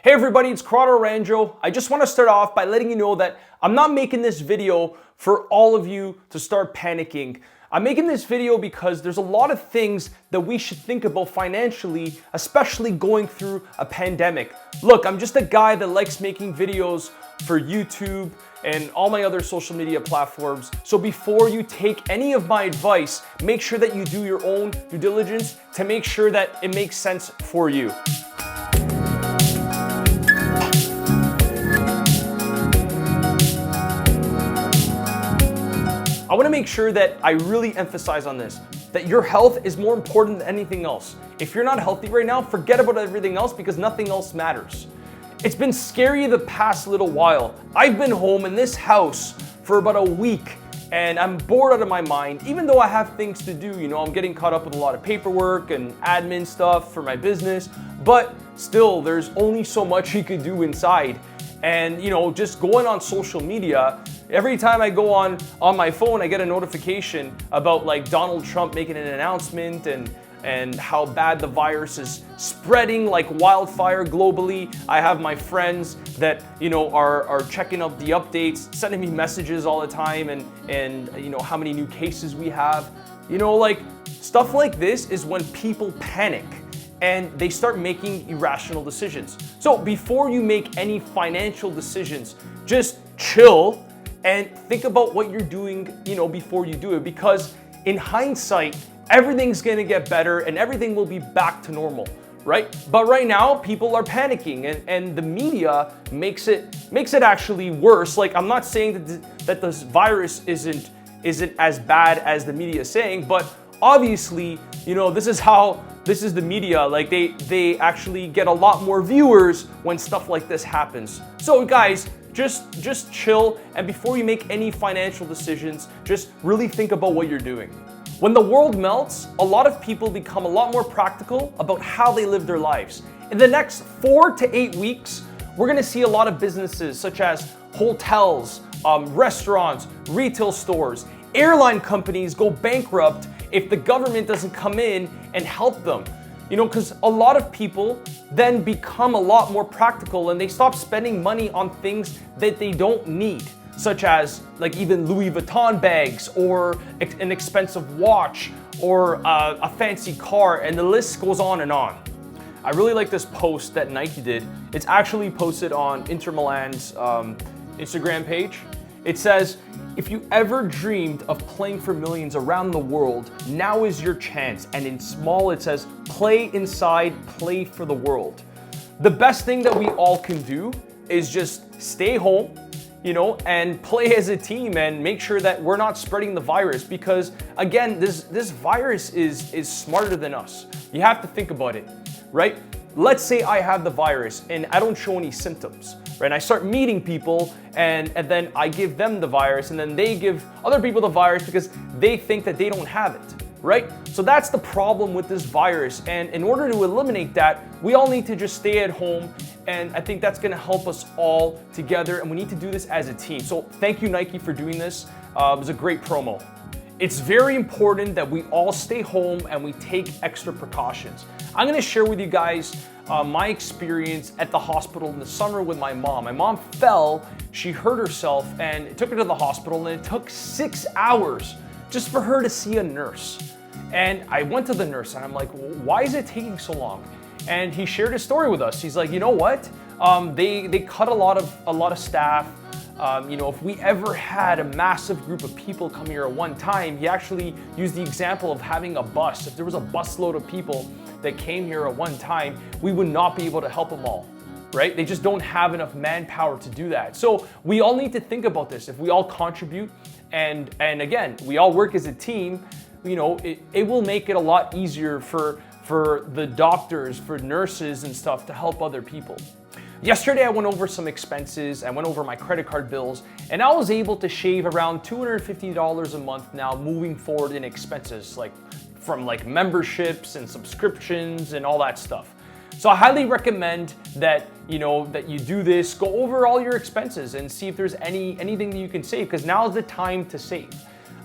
Hey everybody, it's Corrado Ranjo. I just want to start off by letting you know that I'm not making this video for all of you to start panicking. I'm making this video because there's a lot of things that we should think about financially, especially going through a pandemic. Look, I'm just a guy that likes making videos for YouTube and all my other social media platforms. So before you take any of my advice, make sure that you do your own due diligence to make sure that it makes sense for you. I want to make sure that I really emphasize on this, that your health is more important than anything else. If you're not healthy right now, forget about everything else because nothing else matters. It's been scary the past little while. I've been home in this house for about a week and I'm bored out of my mind, even though I have things to do. You know, I'm getting caught up with a lot of paperwork and admin stuff for my business, but still there's only so much you could do inside. And you know, just going on social media, every time I go on my phone, I get a notification about like Donald Trump making an announcement and how bad the virus is spreading like wildfire globally. I have my friends that, you know, are checking up the updates, sending me messages all the time and you know, how many new cases we have. You know, like stuff like this is when people panic and they start making irrational decisions. So before you make any financial decisions, just chill and think about what you're doing, you know, before you do it, because in hindsight, everything's gonna get better and everything will be back to normal, right? But right now, people are panicking and the media makes it actually worse. Like, I'm not saying that this virus isn't as bad as the media is saying, but obviously, you know, this is the media. Like they actually get a lot more viewers when stuff like this happens. So guys, just chill, and before you make any financial decisions, just really think about what you're doing. When the world melts, a lot of people become a lot more practical about how they live their lives. In the next 4 to 8 weeks, we're gonna see a lot of businesses such as hotels, restaurants, retail stores, airline companies go bankrupt if the government doesn't come in and help them. You know, because a lot of people then become a lot more practical and they stop spending money on things that they don't need, such as like even Louis Vuitton bags or an expensive watch or a fancy car, and the list goes on and on. I really like this post that Nike did. It's actually posted on Inter Milan's Instagram page. It says, if you ever dreamed of playing for millions around the world, now is your chance. And in small, it says, play inside, play for the world. The best thing that we all can do is just stay home, you know, and play as a team and make sure that we're not spreading the virus, because again, this virus is smarter than us. You have to think about it, right? Let's say I have the virus and I don't show any symptoms, right? And I start meeting people and then I give them the virus and then they give other people the virus because they think that they don't have it, right? So that's the problem with this virus. And in order to eliminate that, we all need to just stay at home. And I think that's gonna help us all together. And we need to do this as a team. So thank you, Nike, for doing this. It was a great promo. It's very important that we all stay home and we take extra precautions. I'm gonna share with you guys my experience at the hospital in the summer with my mom. My mom fell, she hurt herself, and it took her to the hospital, and it took 6 hours just for her to see a nurse. And I went to the nurse and I'm like, why is it taking so long? And he shared his story with us. He's like, you know what? They cut a lot of staff. You know, if we ever had a massive group of people come here at one time, he actually used the example of having a bus. If there was a busload of people that came here at one time, we would not be able to help them all, right? They just don't have enough manpower to do that. So we all need to think about this. If we all contribute and again, we all work as a team, you know, it will make it a lot easier for the doctors, for nurses and stuff to help other people. Yesterday, I went over some expenses, I went over my credit card bills, and I was able to shave around $250 a month now moving forward in expenses, like from like memberships and subscriptions and all that stuff. So I highly recommend that, you know, that you do this, go over all your expenses and see if there's anything that you can save, because now is the time to save.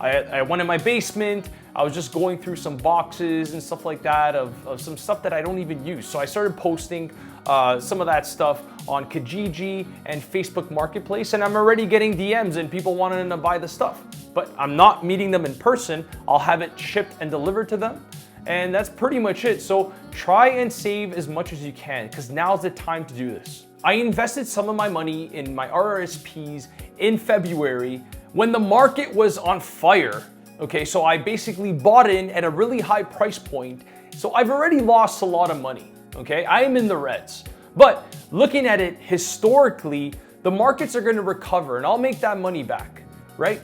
I went in my basement, I was just going through some boxes and stuff like that of some stuff that I don't even use. So I started posting some of that stuff on Kijiji and Facebook Marketplace, and I'm already getting DMs and people wanting to buy the stuff. But I'm not meeting them in person. I'll have it shipped and delivered to them. And that's pretty much it. So try and save as much as you can, because now's the time to do this. I invested some of my money in my RRSPs in February when the market was on fire. Okay, so I basically bought in at a really high price point. So I've already lost a lot of money. Okay, I am in the reds. But looking at it historically, the markets are going to recover and I'll make that money back, right?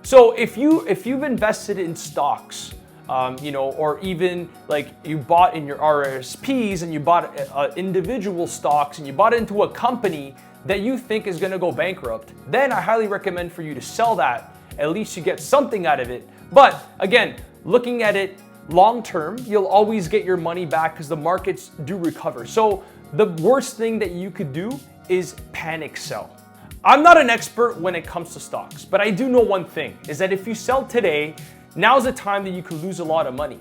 So if you've invested in stocks, or even like you bought in your RRSPs and you bought individual stocks and you bought into a company that you think is going to go bankrupt, then I highly recommend for you to sell that. At least you get something out of it. But again, looking at it long term, you'll always get your money back because the markets do recover. So the worst thing that you could do is panic sell. I'm not an expert when it comes to stocks, but I do know one thing, is that if you sell today, now's the time that you could lose a lot of money.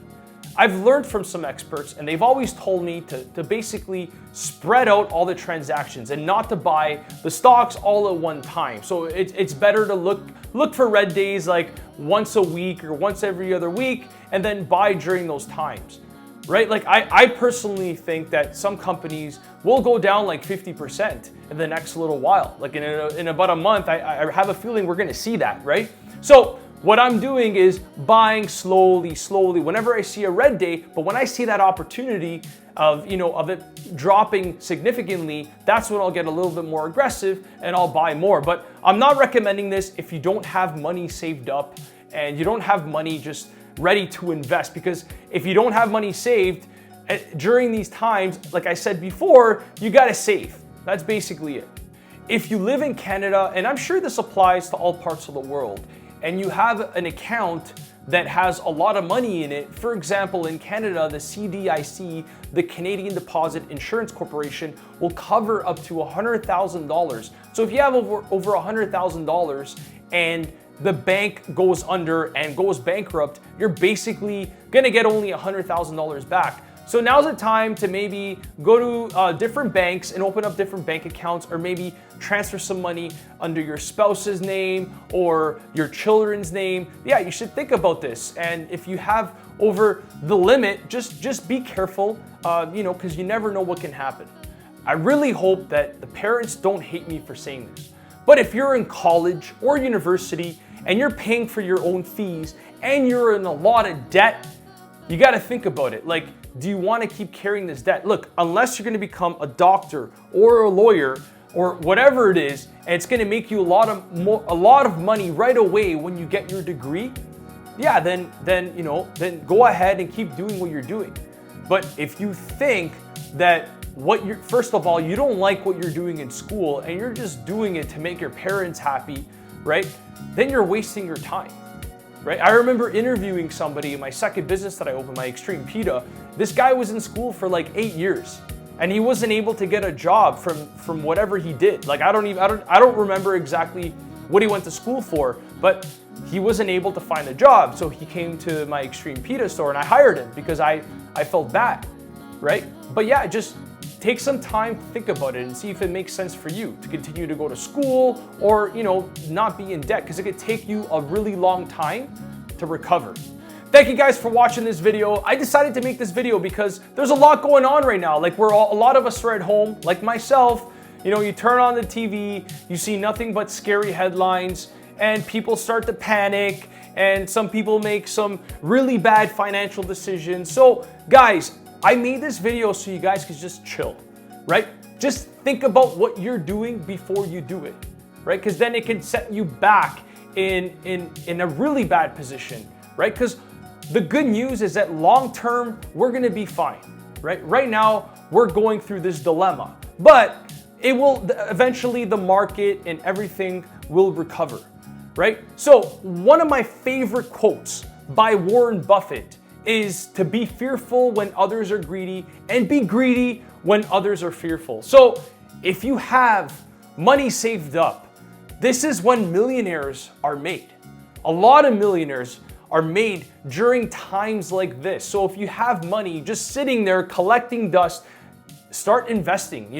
I've learned from some experts, and they've always told me to basically spread out all the transactions and not to buy the stocks all at one time. So it's better to look for red days like once a week or once every other week, and then buy during those times, right? Like I personally think that some companies will go down like 50% in the next little while. Like in about a month, I have a feeling we're gonna see that, right? So what I'm doing is buying slowly whenever I see a red day. But when I see that opportunity of it dropping significantly, that's when I'll get a little bit more aggressive and I'll buy more. But I'm not recommending this if you don't have money saved up and you don't have money just ready to invest, because if you don't have money saved during these times, like I said before, you gotta save. That's basically it. If you live in Canada, and I'm sure this applies to all parts of the world, and you have an account that has a lot of money in it, for example, in Canada, the CDIC, the Canadian Deposit Insurance Corporation, will cover up to $100,000. So if you have over $100,000 and the bank goes under and goes bankrupt, you're basically gonna get only $100,000 back. So now's the time to maybe go to different banks and open up different bank accounts, or maybe transfer some money under your spouse's name or your children's name. Yeah, you should think about this. And if you have over the limit, just be careful, because you never know what can happen. I really hope that the parents don't hate me for saying this. But if you're in college or university and you're paying for your own fees and you're in a lot of debt, you got to think about it. Like, do you want to keep carrying this debt? Look, unless you're going to become a doctor or a lawyer or whatever it is, and it's going to make you a lot of money right away when you get your degree, yeah, then go ahead and keep doing what you're doing. But if you think that first of all, you don't like what you're doing in school and you're just doing it to make your parents happy, right? Then you're wasting your time. Right? I remember interviewing somebody in my second business that I opened, my Extreme PETA. This guy was in school for like 8 years and he wasn't able to get a job from whatever he did. Like I don't remember exactly what he went to school for, but he wasn't able to find a job. So he came to my Extreme PETA store and I hired him because I felt bad, right? But yeah, just take some time to think about it and see if it makes sense for you to continue to go to school or, not be in debt, because it could take you a really long time to recover. Thank you guys for watching this video. I decided to make this video because there's a lot going on right now. Like a lot of us are at home, like myself. You turn on the TV, you see nothing but scary headlines and people start to panic and some people make some really bad financial decisions. So guys, I made this video so you guys could just chill, right? Just think about what you're doing before you do it, right? Because then it can set you back in a really bad position, right? Because the good news is that long term, we're gonna be fine, right? Right now, we're going through this dilemma, but it will eventually, the market and everything will recover, right? So one of my favorite quotes by Warren Buffett is to be fearful when others are greedy and be greedy when others are fearful. So if you have money saved up, this is when millionaires are made. A lot of millionaires are made during times like this. So if you have money just sitting there collecting dust, start investing,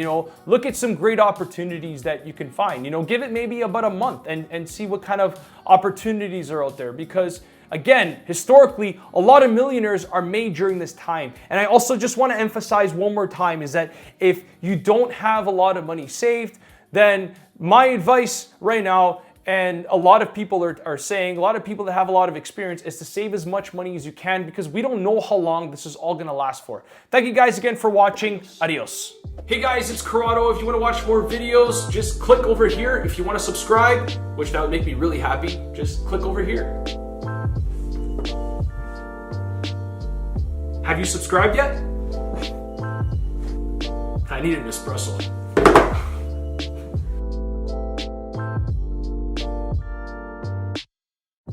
look at some great opportunities that you can find, give it maybe about a month and see what kind of opportunities are out there. Because again, historically, a lot of millionaires are made during this time. And I also just want to emphasize one more time is that if you don't have a lot of money saved, then my advice right now, and a lot of people are saying, a lot of people that have a lot of experience, is to save as much money as you can, because we don't know how long this is all gonna last for. Thank you guys again for watching. Adios. Hey guys, it's Corrado. If you wanna watch more videos, just click over here. If you wanna subscribe, which that would make me really happy, just click over here. Have you subscribed yet? I need an espresso.